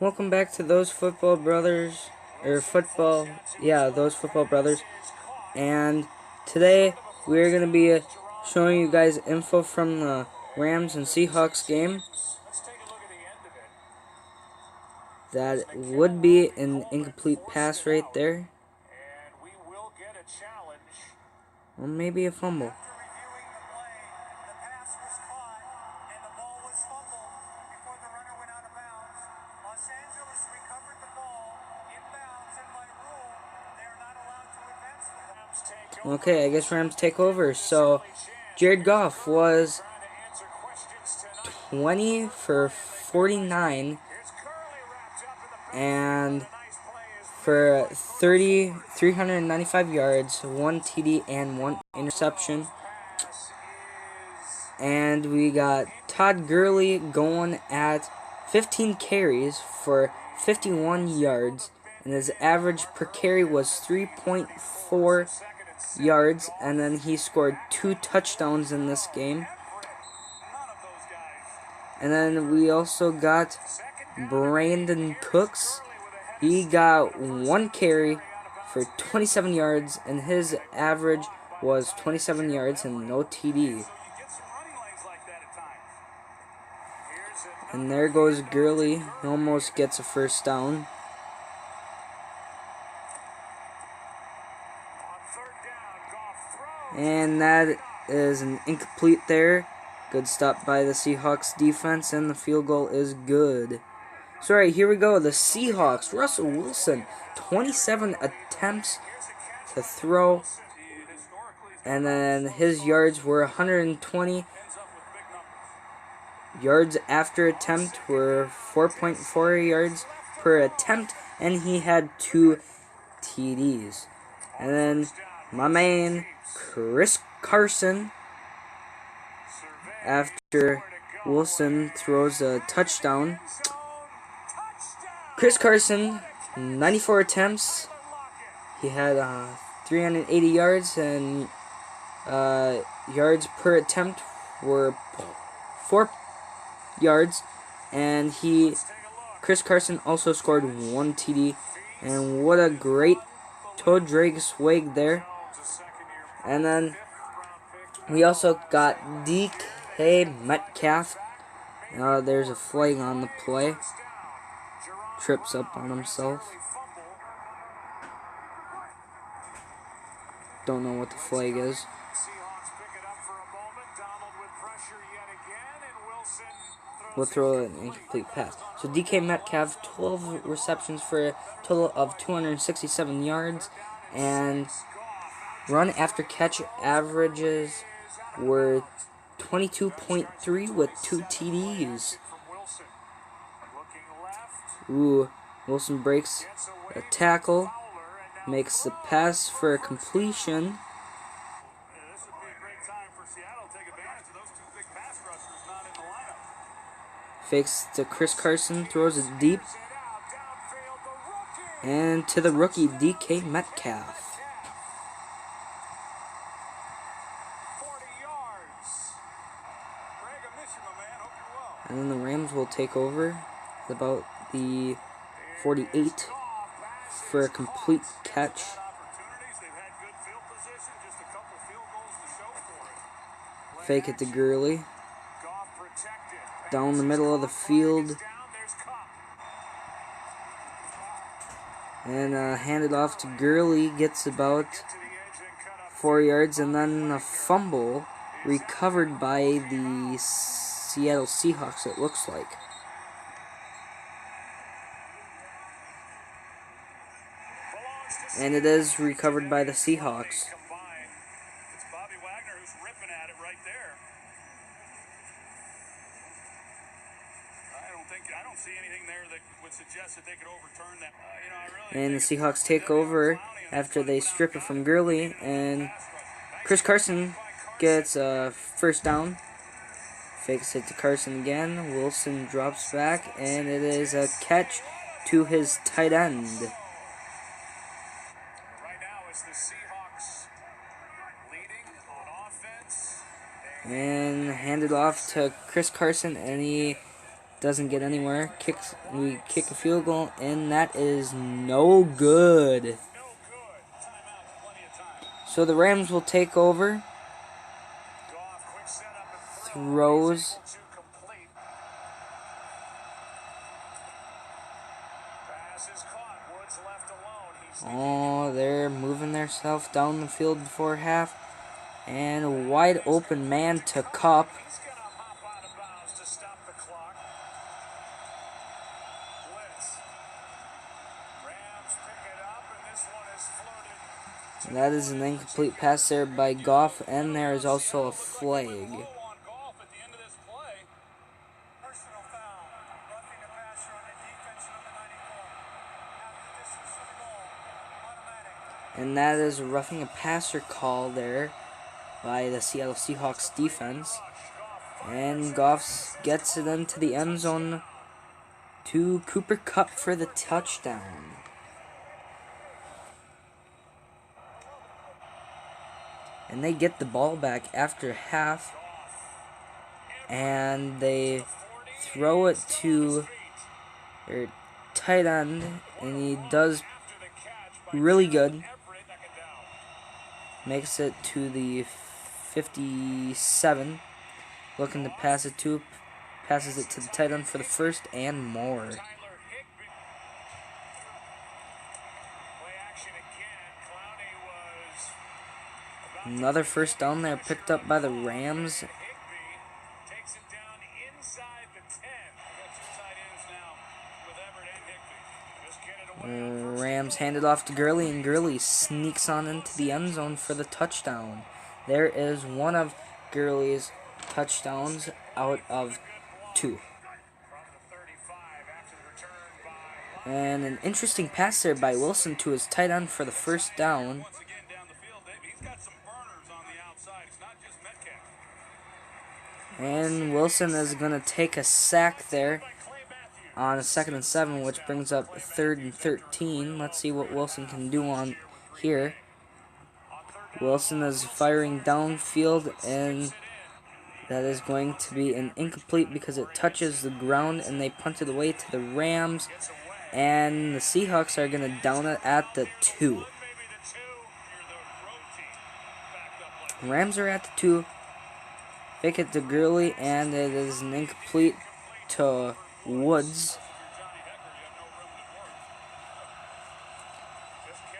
Welcome back to Those Football Brothers, Those Football Brothers. And today we're going to be showing you guys info from the Rams and Seahawks game. That would be an incomplete pass right there. Or maybe a fumble. Okay, I guess Rams take over. So, Jared Goff was 20 for 49 and for 395 yards, 1 TD and 1 interception. And we got Todd Gurley going at 15 carries for 51 yards, and his average per carry was 3.4 yards, and then he scored 2 touchdowns in this game. And then we also got Brandon Cooks. He got 1 carry for 27 yards, and his average was 27 yards and no TD. And there goes Gurley. He almost gets a first down. And that is an incomplete there. Good stop by the Seahawks defense, and the field goal is good. So, alright, here we go. The Seahawks, Russell Wilson, 27 attempts to throw. And then his yards were 120. Yards after attempt were 4.4 yards per attempt, and he had 2 TDs. And then my man, Chris Carson, after Wilson throws a touchdown. Chris Carson, 94 attempts. He had 380 yards, and yards per attempt were 4 yards, and Chris Carson also scored 1 TD, and what a great toe drag swag there. And then we also got DK Metcalf. There's a flag on the play. Trips up on himself. Don't know what the flag is. We'll throw an incomplete pass. So DK Metcalf, 12 receptions for a total of 267 yards, and run after catch averages were 22.3 with 2 TDs. Ooh, Wilson breaks a tackle, makes the pass for a completion. Fakes to Chris Carson, throws it deep, and to the rookie DK Metcalf. And then the Rams will take over about the 48 for a complete catch. Fake it to Gurley. Down the middle of the field. And handed off to Gurley. Gets about 4 yards, and then a fumble recovered by the Seattle Seahawks, it looks like. And it is recovered by the Seahawks. I don't see anything there that would suggest that they could overturn that. And the Seahawks take over after they strip it from Gurley, and Chris Carson gets a first down. Fakes it to Carson again. Wilson drops back, and it is a catch to his tight end. Right now it's the Seahawks leading on offense. And handed off to Chris Carson, and he doesn't get anywhere. We kick a field goal, and that is no good. So the Rams will take over. Throws. Oh, they're moving themselves down the field before half. And a wide open man to Cup. That is an incomplete pass there by Goff, and there is also a flag. And that is a roughing a passer call there by the Seattle Seahawks defense. And Goff gets it into the end zone to Cooper Kupp for the touchdown. And they get the ball back after half. And they throw it to their tight end. And he does really good. Makes it to the 57. Looking to pass it to. Passes it to the tight end for the first and more. Another first down there picked up by the Rams. Rams hand it off to Gurley, and Gurley sneaks on into the end zone for the touchdown. There is one of Gurley's touchdowns out of 2. And an interesting pass there by Wilson to his tight end for the first down. And Wilson is going to take a sack there on a 2nd and 7, which brings up 3rd and 13. Let's see what Wilson can do on here. Wilson is firing downfield, and that is going to be an incomplete because it touches the ground, and they punt it away to the Rams. And the Seahawks are going to down it at the 2. Rams are at the 2. Fake it to Gurley, and it is an incomplete to Woods.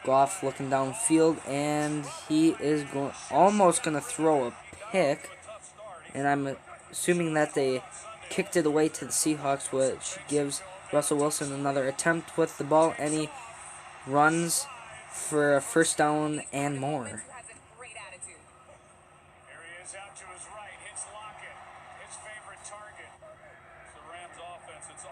Goff looking downfield, and he is almost going to throw a pick. And I'm assuming that they kicked it away to the Seahawks, which gives Russell Wilson another attempt with the ball, and he runs for a first down and more.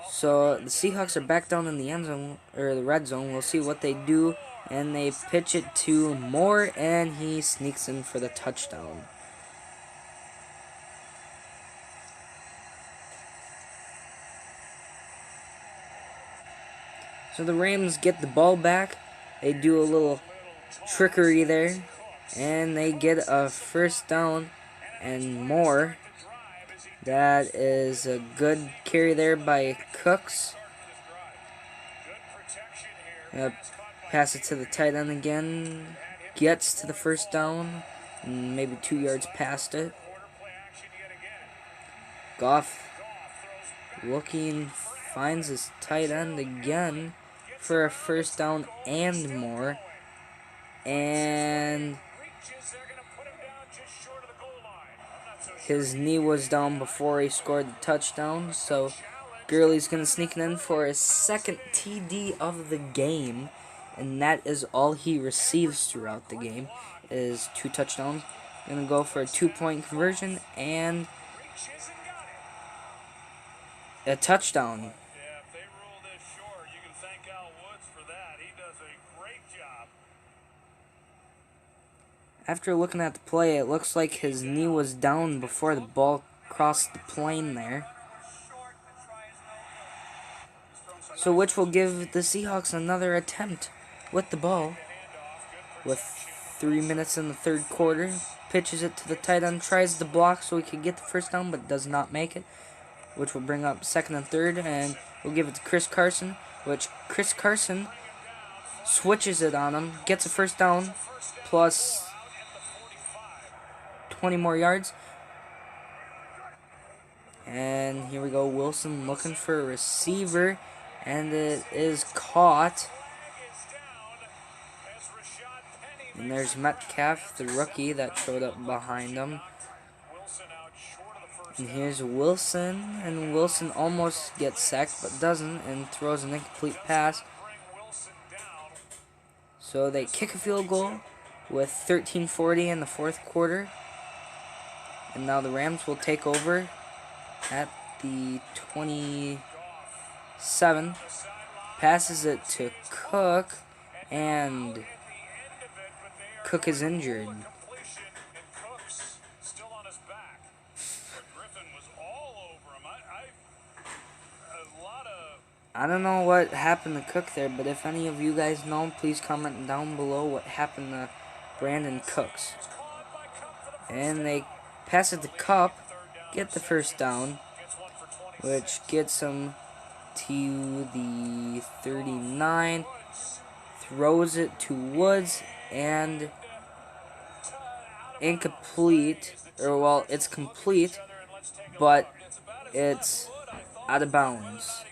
So the Seahawks are back down in the end zone, or the red zone. We'll see what they do. And they pitch it to Moore, and he sneaks in for the touchdown. So the Rams get the ball back. They do a little trickery there, and they get a first down and more. That is a good carry there by Cooks. Pass it to the tight end again. Gets to the first down. Maybe 2 yards past it. Goff looking, finds his tight end again for a first down and more. And his knee was down before he scored the touchdown. So Gurley's going to sneak it in for his second TD of the game. And that is all he receives throughout the game, is 2 touchdowns. Going to go for a 2-point conversion and a touchdown. Yeah, if they rule this short, you can thank Al Woods for that. He does a great job. After looking at the play, it looks like his knee was down before the ball crossed the plane there. So which will give the Seahawks another attempt with the ball. With 3 minutes in the third quarter, pitches it to the tight end, tries to block so he could get the first down, but does not make it. which will bring up second and third, and we'll give it to Chris Carson, which Chris Carson switches it on him, gets a first down, plus 20 more yards. And here we go, Wilson looking for a receiver, and it is caught. And there's Metcalf, the rookie that showed up behind him. And here's Wilson, and Wilson almost gets sacked but doesn't, and throws an incomplete pass. So they kick a field goal with 13:40 in the fourth quarter. And now the Rams will take over at the 27. Passes it to Cook, and Cook is injured. I don't know what happened to Cook there, but if any of you guys know, please comment down below what happened to Brandon Cooks. And they pass it to Cup, get the first down, which gets him to the 39, throws it to Woods, and incomplete, or well, it's complete, but it's out of bounds.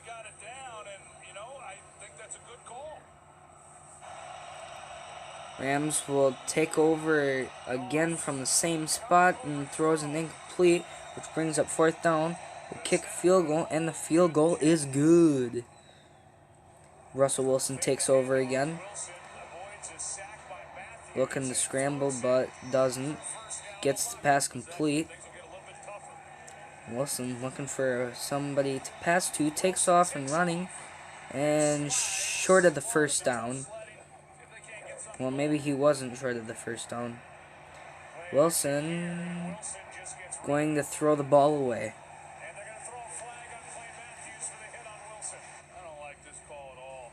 Rams will take over again from the same spot and throws an incomplete, which brings up fourth down. We'll kick a field goal, and the field goal is good. Russell Wilson takes over again. Looking to scramble, but doesn't. Gets the pass complete. Wilson looking for somebody to pass to. Takes off and running, and short of the first down. Well, maybe he wasn't short of the first down. Wilson going to throw the ball away. I don't like this call at all.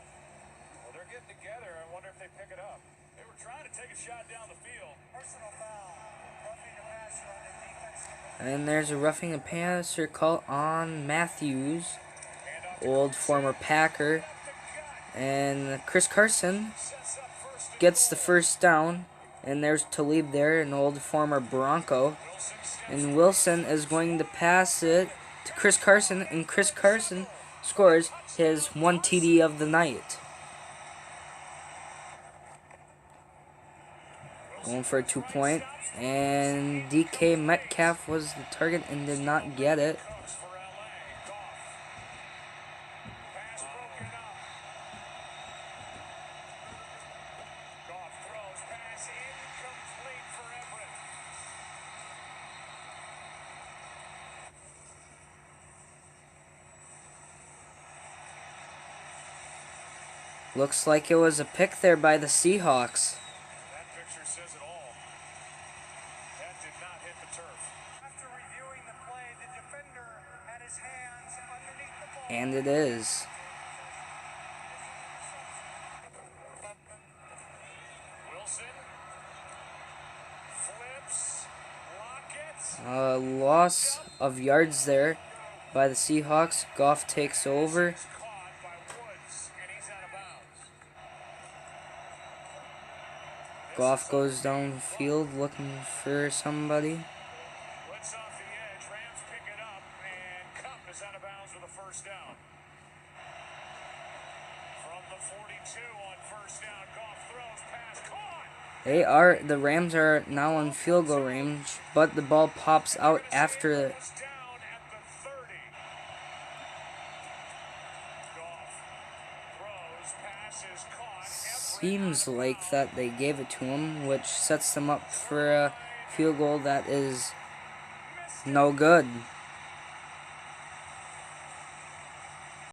Well, they're getting together. I wonder if they pick it up. They were trying to take a shot down the field. Personal foul. Roughing the passer on the defense. And there's a roughing the passer call on Matthews, old former Packer. And Chris Carson gets the first down. And there's Talib there, an old former Bronco. And Wilson is going to pass it to Chris Carson, and Chris Carson scores his 1 TD of the night. Going for a 2-point, and DK Metcalf was the target and did not get it. Looks like it was a pick there by the Seahawks. That picture says it all. That did not hit the turf. After reviewing the play, the defender had his hands underneath the ball. And it is. Wilson flips, rockets. A loss of yards there by the Seahawks. Goff takes over. Caught by Woods, and he's out of bounds. Goff goes downfield looking for somebody. Blitz off the edge. Rams pick it up, and Cup is out of bounds with a first down. From the 42 on first down, Goff throws, pass caught. The Rams are now in field goal range, but the ball pops out after Down at the 30. Goff throws, pass is caught. seems like that they gave it to him, which sets them up for a field goal that is no good.